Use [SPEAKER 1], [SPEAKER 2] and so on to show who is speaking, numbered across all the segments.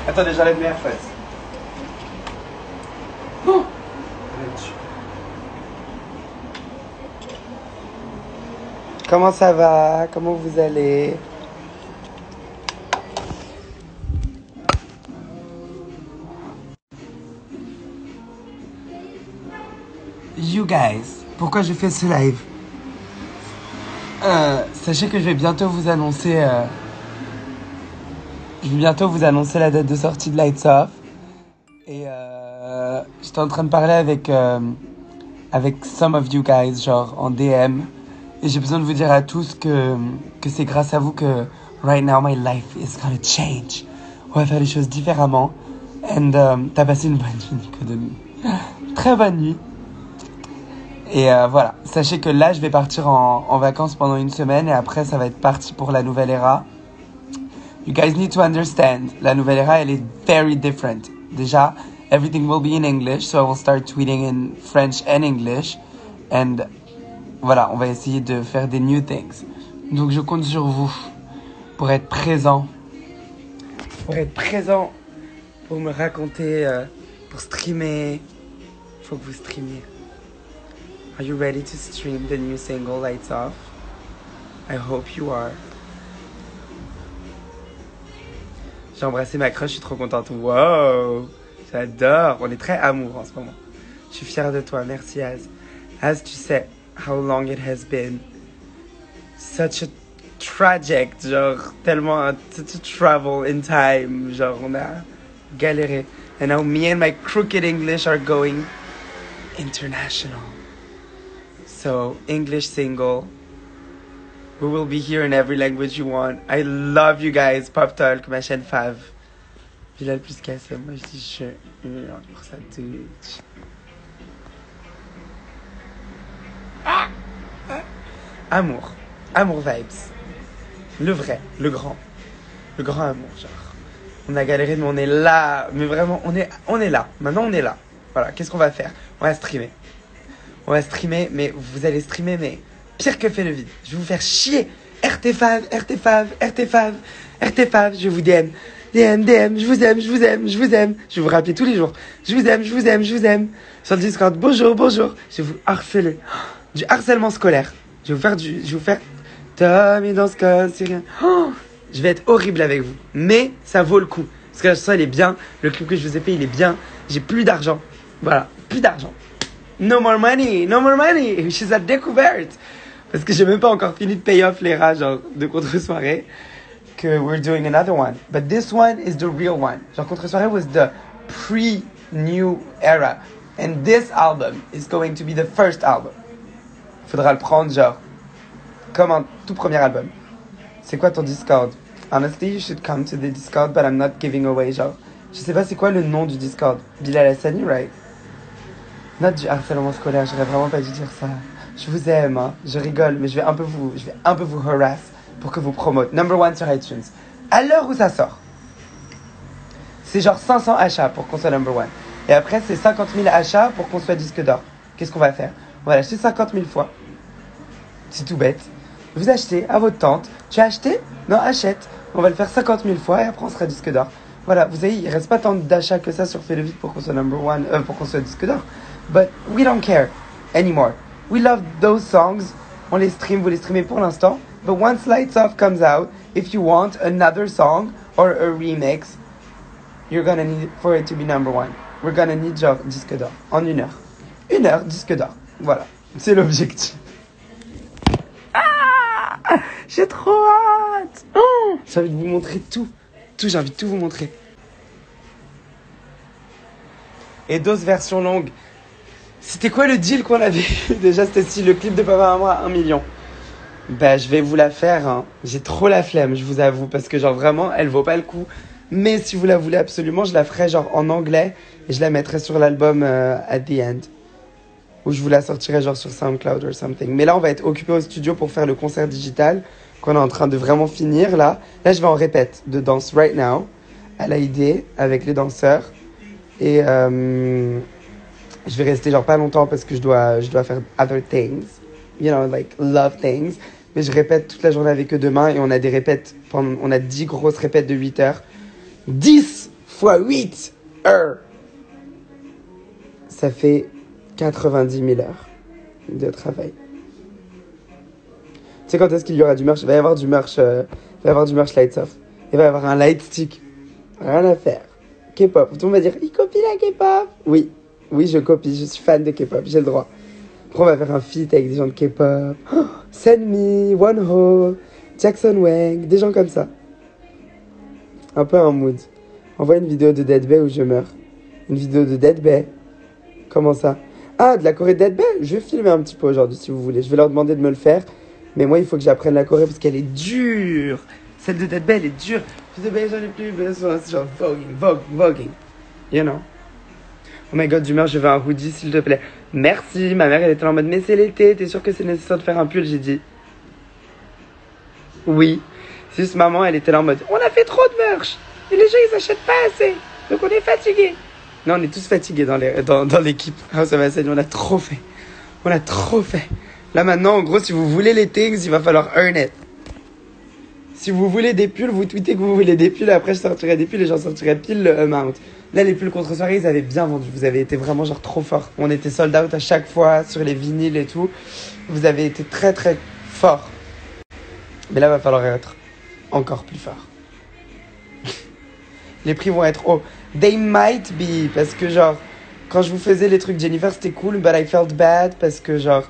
[SPEAKER 1] Attendez, j'enlève mes AirPods. Oh. Comment ça va? Comment vous allez? You guys, pourquoi je fais ce live? Sachez que je vais bientôt vous annoncer la date de sortie de Lights Off. Et j'étais en train de parler avec some of you guys, genre en DM. Et j'ai besoin de vous dire à tous que c'est grâce à vous que right now my life is gonna change. On va faire les choses différemment. And t'as passé une bonne nuit, Nico Demi. Très bonne nuit. Et voilà, sachez que là je vais partir en vacances pendant une semaine et après ça va être parti pour la nouvelle era. You guys need to understand, la nouvelle era elle est very different. Déjà, everything will be in English, so I will start tweeting in French and English. And voilà, on va essayer de faire des new things. Donc je compte sur vous pour être présent. Pour me raconter, pour streamer. Faut que vous streamiez. Are you ready to stream the new single Lights Off? I hope you are. J'ai embrassé ma crush, je suis trop contente. Wow, j'adore. On est très amour en ce moment. Je suis fière de toi, merci Az. Az, tu sais how long it has been. Such a tragic, genre tellement such a travel in time. Genre on a galéré. And now me and my crooked English are going international. So, English single. We will be here in every language you want. I love you guys. Pop Talk, ma chaîne fave. Bilal plus KSM. Moi, je dis je. Pour ça, Twitch. Amour. Amour vibes. Le vrai. Le grand. Le grand amour, genre. On a galéré, mais on est là. Mais vraiment, on est là. Maintenant, on est là. Voilà, qu'est-ce qu'on va faire? On va streamer. On va streamer, mais vous allez streamer, mais pire que fait le vide. Je vais vous faire chier. RTFav, je vous DM. DM, je vous aime. Je vais vous rappeler tous les jours. Je vous aime. Sur le Discord, bonjour. Je vais vous harceler. Du harcèlement scolaire. Je vais vous faire Tommy dans ce code, c'est rien. Je vais être horrible avec vous. Mais ça vaut le coup. Parce que la chanson, elle est bien. Le clip que je vous ai fait, il est bien. J'ai plus d'argent. Voilà, plus d'argent. No more money. She's à découverte. Parce que j'ai même pas encore fini de pay off les rats, genre, de contre-soirée. Que we're doing another one. But this one is the real one. Genre, contre-soirée was the pre-new era. And this album is going to be the first album. Faudra le prendre, genre, comme un tout premier album. C'est quoi ton Discord? Honestly, you should come to the Discord, but I'm not giving away, genre. Je sais pas c'est quoi le nom du Discord. Bilal Hassani, right? Not du harcèlement scolaire, j'aurais vraiment pas dû dire ça. Je vous aime, hein. Je rigole, mais je vais un peu vous harass pour que vous promote. Number 1 sur iTunes. À l'heure où ça sort, c'est genre 500 achats pour qu'on soit number 1. Et après, c'est 50 000 achats pour qu'on soit disque d'or. Qu'est-ce qu'on va faire? On va l'acheter 50 000 fois. C'est tout bête. Vous achetez à votre tante. Tu as acheté? Non, achète. On va le faire 50 000 fois et après on sera disque d'or. Voilà, vous savez, il reste pas tant d'achats que ça sur Fais le Vite pour qu'on soit number 1, pour qu'on soit disque d'or. But we don't care anymore. We love those songs. On les stream, vous les streamez pour l'instant. But once Lights Off comes out, if you want another song or a remix, you're gonna need for it to be number 1. We're gonna need genre disque d'or en 1 heure. 1 heure, disque d'or. Voilà, c'est l'objectif. Ah, j'ai trop hâte. J'ai envie de vous montrer tout, j'ai envie de tout vous montrer. Et d'autres versions longues. C'était quoi le deal qu'on avait eu? Déjà, c'était si le clip de Papa Maman à 1 million. Bah, je vais vous la faire, hein. J'ai trop la flemme, je vous avoue, parce que genre vraiment, elle vaut pas le coup. Mais si vous la voulez absolument, je la ferai genre en anglais et je la mettrai sur l'album at the end. Ou je vous la sortirai genre sur SoundCloud or something. Mais là, on va être occupé au studio pour faire le concert digital qu'on est en train de vraiment finir là. Là, je vais en répète de danse right now à l'AID avec les danseurs. Et je vais rester genre pas longtemps parce que je dois faire other things. You know, like love things. Mais je répète toute la journée avec eux demain et on a des répètes, on a 10 grosses répètes de 8 heures. 10 fois 8 heures. Ça fait 90 000 heures de travail. Tu sais quand est-ce qu'il y aura du merch? Il va y avoir du merch, Lights Off. Il va y avoir un light stick. Rien à faire. K-pop. Tout le monde va dire, il copie la K-pop. Oui, je copie. Je suis fan de K-pop. J'ai le droit. Après, on va faire un feat avec des gens de K-pop. Oh, Sunmi, Wonho, Jackson Wang, des gens comme ça. Un peu un mood. Envoie une vidéo de Dead Bay où je meurs. Une vidéo de Dead Bay. Comment ça? Ah, de la Corée de Dead Bay? Je vais filmer un petit peu aujourd'hui si vous voulez. Je vais leur demander de me le faire. Mais moi, il faut que j'apprenne la Corée parce qu'elle est dure. Celle de Dead Bay, elle est dure. Dead Bay, j'en ai plus besoin. C'est genre voguing. You know? Oh my god, d'humeur, je veux un hoodie, s'il te plaît. Merci. Ma mère, elle était en mode, mais c'est l'été. T'es sûr que c'est nécessaire de faire un pull? J'ai dit oui. C'est juste maman, elle était là en mode, on a fait trop de merch. Et les gens, ils achètent pas assez. Donc on est fatigués. Non, on est tous fatigués dans l'équipe. House of Assassins, on a trop fait. Là maintenant, en gros, si vous voulez les things, il va falloir earn it. Si vous voulez des pulls, vous tweetez que vous voulez des pulls. Après, je sortirai des pulls et j'en sortirai pile le amount. Là, les pulls contre soirée, ils avaient bien vendu. Vous avez été vraiment genre trop fort. On était sold out à chaque fois sur les vinyles et tout. Vous avez été très très fort. Mais là, il va falloir être encore plus fort. Les prix vont être hauts. They might be. Parce que genre, quand je vous faisais les trucs Jennifer, c'était cool. But I felt bad. Parce que genre,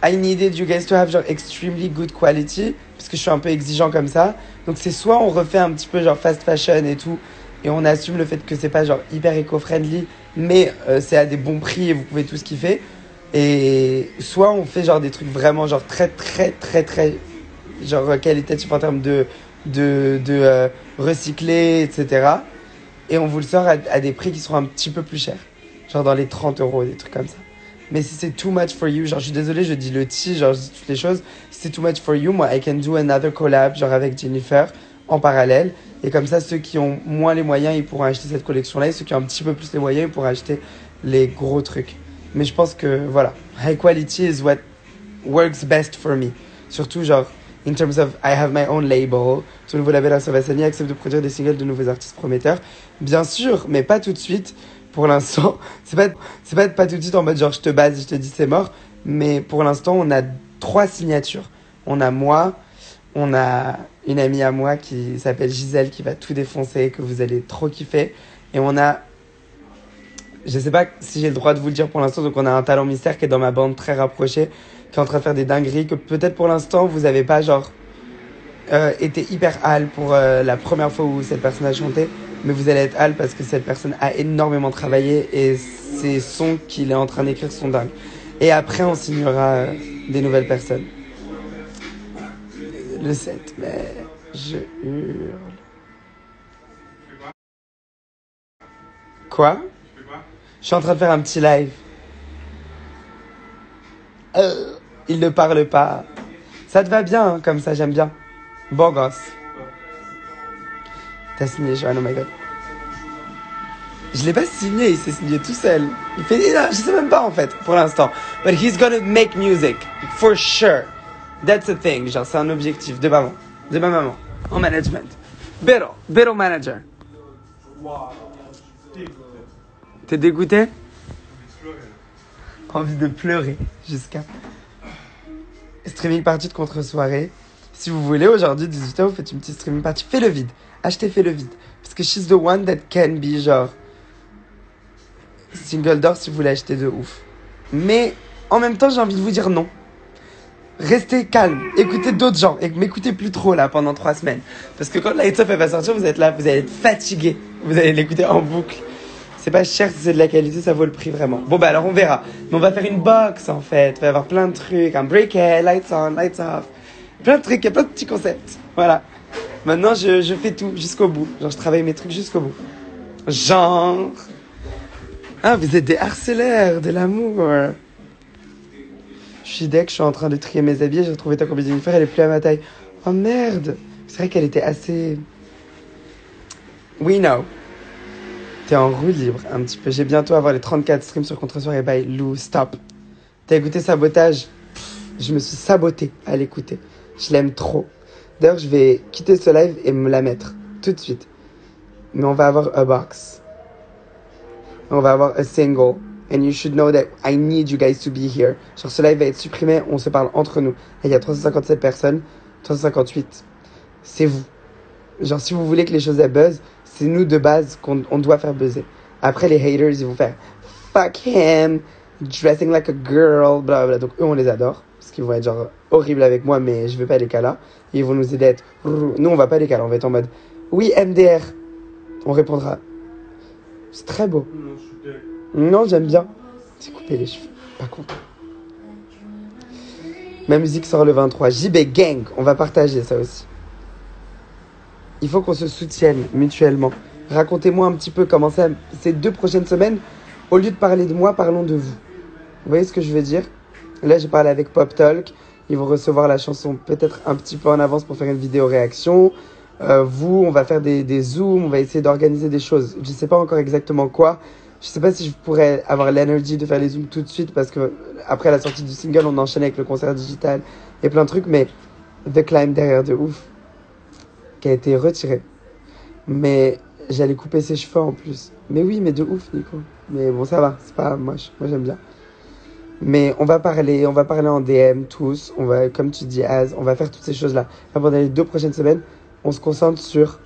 [SPEAKER 1] I needed you guys to have genre extremely good quality. Parce que je suis un peu exigeant comme ça. Donc c'est soit on refait un petit peu genre fast fashion et tout. Et on assume le fait que c'est pas genre hyper éco-friendly. Mais c'est à des bons prix et vous pouvez tout kiffer. Et soit on fait genre des trucs vraiment genre très genre qualitatifs en termes de recyclé, etc. Et on vous le sort à des prix qui seront un petit peu plus chers. Genre dans les 30 €, des trucs comme ça. Mais si c'est too much for you, genre je suis désolée, je dis le tea, genre je dis toutes les choses. Si c'est too much for you, moi I can do another collab, genre avec Jennifer, en parallèle. Et comme ça, ceux qui ont moins les moyens, ils pourront acheter cette collection-là. Et ceux qui ont un petit peu plus les moyens, ils pourront acheter les gros trucs. Mais je pense que, voilà, high quality is what works best for me. Surtout, genre, in terms of, I have my own label. Son nouveau label House of Assassins accepte de produire des singles de nouveaux artistes prometteurs. Bien sûr, mais pas tout de suite. Pour l'instant, c'est pas tout de suite en mode genre je te base et je te dis c'est mort. Mais pour l'instant, on a 3 signatures. On a moi, on a une amie à moi qui s'appelle Gisèle qui va tout défoncer, que vous allez trop kiffer. Et on a, je sais pas si j'ai le droit de vous le dire pour l'instant, donc on a un talent mystère qui est dans ma bande très rapprochée, qui est en train de faire des dingueries, que peut-être pour l'instant vous avez pas genre été hyper hal pour la première fois où cette personne a chanté. Mais vous allez être hal parce que cette personne a énormément travaillé et ces sons qu'il est en train d'écrire sont dingues. Et après, on signera des nouvelles personnes. Le 7 mai, je hurle. Quoi? Je suis en train de faire un petit live. Il ne parle pas. Ça te va bien, hein, comme ça, j'aime bien. Bon gosse. T'as signé, Joanne, oh my god. Je l'ai pas signé, il s'est signé tout seul. Il fait, je sais même pas en fait, pour l'instant. But he's gonna make music, for sure. That's a thing, genre c'est un objectif de ma maman, en management. Biddle manager. T'es dégoûté? Envie de pleurer, jusqu'à... Streaming party de contre-soirée. Si vous voulez, aujourd'hui, 18h, vous faites une petite streaming party. Fais le vide. Achetez Fais le vide. Parce que she's the one that can be, genre, single door si vous voulez acheter de ouf. Mais, en même temps, j'ai envie de vous dire non. Restez calme. Écoutez d'autres gens. Et m'écoutez plus trop, là, pendant 3 semaines. Parce que quand Lights Off, elle va sortir, vous êtes là, vous allez être fatigué. Vous allez l'écouter en boucle. C'est pas cher, si c'est de la qualité, ça vaut le prix vraiment. Bon bah alors on verra. Mais on va faire une box en fait. Il va y avoir plein de trucs. Un break-it, lights on, lights off. Plein de trucs, il y a plein de petits concepts. Voilà. Maintenant je fais tout jusqu'au bout. Genre je travaille mes trucs jusqu'au bout. Genre... Ah, vous êtes des harceleurs de l'amour. Je suis deck, je suis en train de trier mes habits. J'ai retrouvé ta combinaison Jennifer, elle est plus à ma taille. Oh merde. C'est vrai qu'elle était assez... We know. T'es en roue libre un petit peu. J'ai bientôt avoir les 34 streams sur Contre-soirée by Lou. Stop. T'as écouté Sabotage? Je me suis sabotée à l'écouter. Je l'aime trop. D'ailleurs, je vais quitter ce live et me la mettre tout de suite. Mais on va avoir a box. On va avoir a single. And you should know that I need you guys to be here. Genre, ce live va être supprimé, on se parle entre nous. Et il y a 357 personnes, 358. C'est vous. Genre, si vous voulez que les choses elles buzz, c'est nous de base qu'on doit faire buzzer. Après, les haters, ils vont faire fuck him, dressing like a girl, blablabla. Donc, eux, on les adore. Parce qu'ils vont être genre horribles avec moi, mais je veux pas les câlins. Et ils vont nous aider à être. Nous, on va pas les câlins, on va être en mode oui, MDR. On répondra. C'est très beau. Non, j'aime bien. C'est couper les cheveux. Pas content. Ma musique sort le 23. JB Gang. On va partager ça aussi. Il faut qu'on se soutienne mutuellement. Racontez-moi un petit peu comment ça... Ces 2 prochaines semaines, au lieu de parler de moi, parlons de vous. Vous voyez ce que je veux dire? Là, j'ai parlé avec Pop Talk. Ils vont recevoir la chanson peut-être un petit peu en avance pour faire une vidéo réaction. Vous, on va faire des zooms. On va essayer d'organiser des choses. Je ne sais pas encore exactement quoi. Je sais pas si je pourrais avoir l'énergie de faire les zooms tout de suite parce que après la sortie du single, on enchaîne avec le concert digital et plein de trucs. Mais The Climb derrière de ouf, qui a été retiré. Mais j'allais couper ses cheveux en plus. Mais oui, mais de ouf, Nico. Mais bon, ça va, c'est pas moche. Moi, j'aime bien. Mais on va parler en DM tous. On va, comme tu dis, Az, on va faire toutes ces choses-là. Là, pendant les 2 prochaines semaines, on se concentre sur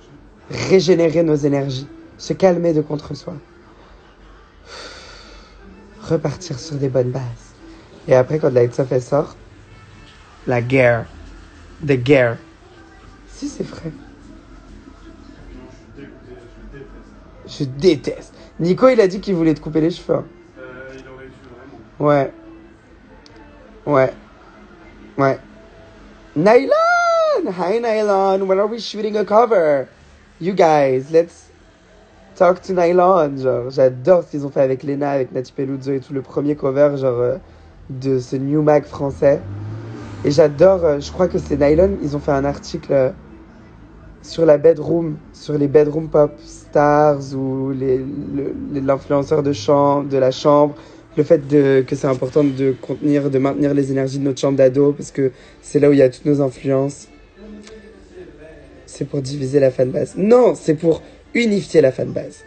[SPEAKER 1] régénérer nos énergies, se calmer de contre-soi. Repartir sur des bonnes bases. Et après, quand Lights Off elle sort, la guerre. The guerre. Si, c'est vrai. Je déteste. Nico, il a dit qu'il voulait te couper les cheveux.
[SPEAKER 2] Il aurait dû vraiment.
[SPEAKER 1] Ouais. Nylon! Hi, Nylon. When are we shooting a cover? You guys, let's talk to Nylon. Genre, j'adore ce qu'ils ont fait avec Lena, avec Nati Peluso et tout. Le premier cover, genre, de ce New Mag français. Et j'adore, je crois que c'est Nylon. Ils ont fait un article sur la bedroom, sur les bedroom pop stars ou l'influenceur de la chambre. Le fait que c'est important de maintenir les énergies de notre chambre d'ado parce que c'est là où il y a toutes nos influences. C'est pour diviser la fanbase. Non, c'est pour unifier la fanbase.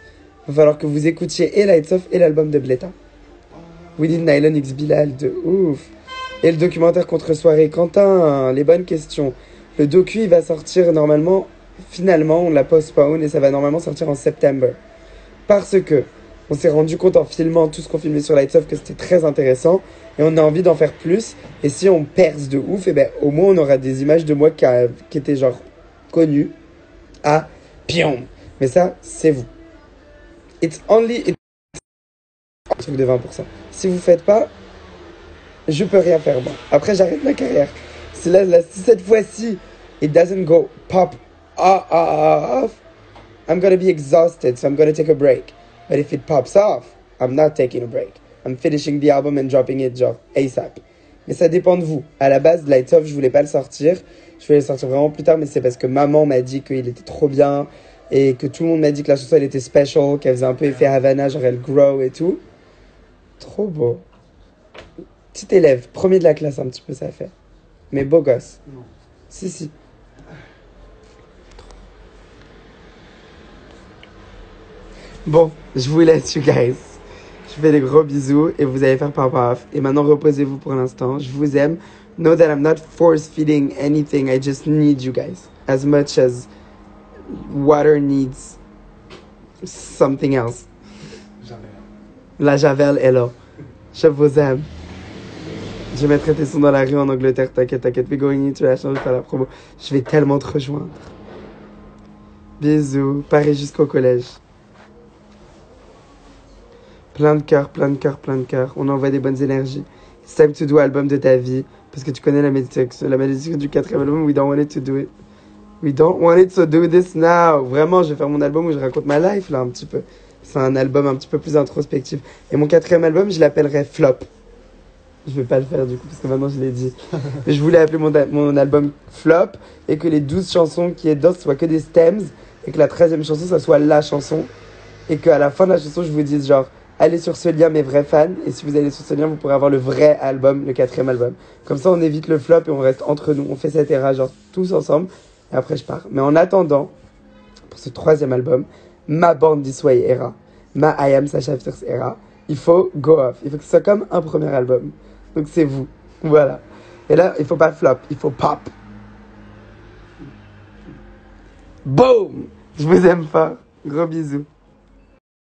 [SPEAKER 1] Il va falloir que vous écoutiez et Lights Off et l'album de Bleta. We Need Nylon X Bilal, de ouf. Et le documentaire contre soirée. Quentin, les bonnes questions. Le docu, il va sortir normalement, finalement, on l'a postpone et ça va normalement sortir en septembre. Parce que on s'est rendu compte en filmant tout ce qu'on filmait sur Lights Off que c'était très intéressant et on a envie d'en faire plus. Et si on perce de ouf, et ben au moins on aura des images de moi qui étaient genre connues à pion. Mais ça, c'est vous. It's only un truc de 20%. Si vous faites pas, je peux rien faire moi. Après, j'arrête ma carrière. Si cette fois-ci, it doesn't go pop off, I'm gonna be exhausted, so I'm gonna take a break. But if it pops off, I'm not taking a break. I'm finishing the album and dropping it, genre, ASAP. Mais ça dépend de vous. À la base, Lights Off, je voulais pas le sortir. Je voulais le sortir vraiment plus tard, mais c'est parce que maman m'a dit qu'il était trop bien et que tout le monde m'a dit que la chanson, elle était special, qu'elle faisait un peu effet Havana, genre elle grow et tout. Trop beau. Petit élève, premier de la classe un petit peu, ça fait. Mais beau gosse.
[SPEAKER 2] Non.
[SPEAKER 1] Si. Bon, je vous laisse, you guys. Je vous fais des gros bisous et vous allez faire paf. Et maintenant, reposez-vous pour l'instant. Je vous aime. Know that I'm not force-feeding anything. I just need you guys. As much as water needs something else.
[SPEAKER 2] Jamais.
[SPEAKER 1] La Javel est là. Je vous aime. Je mettrai tes sons dans la rue en Angleterre. T'inquiète. We're going international pour la promo. Je vais tellement te rejoindre. Bisous. Paris jusqu'au collège. Plein de cœur. On envoie des bonnes énergies. It's time to do album de ta vie. Parce que tu connais la malédiction du 4e album. We don't want it to do it. We don't want it to do this now. Vraiment, je vais faire mon album où je raconte ma life, là, un petit peu. C'est un album un petit peu plus introspectif. Et mon 4e album, je l'appellerai Flop. Je vais pas le faire, du coup, parce que maintenant, je l'ai dit. Mais je voulais appeler mon album Flop. Et que les 12 chansons qui est dedans, ce soient que des stems. Et que la 13e chanson, ça soit la chanson. Et qu'à la fin de la chanson, je vous dise genre... Allez sur ce lien, mes vrais fans. Et si vous allez sur ce lien, vous pourrez avoir le vrai album, le 4e album. Comme ça, on évite le flop et on reste entre nous. On fait cette era, genre, tous ensemble. Et après, je pars. Mais en attendant, pour ce 3e album, ma bande this way era, ma I am Sasha Fierce era, il faut go off. Il faut que ce soit comme un premier album. Donc c'est vous. Voilà. Et là, il faut pas flop, il faut pop. Boom! Je vous aime fort. Gros bisous.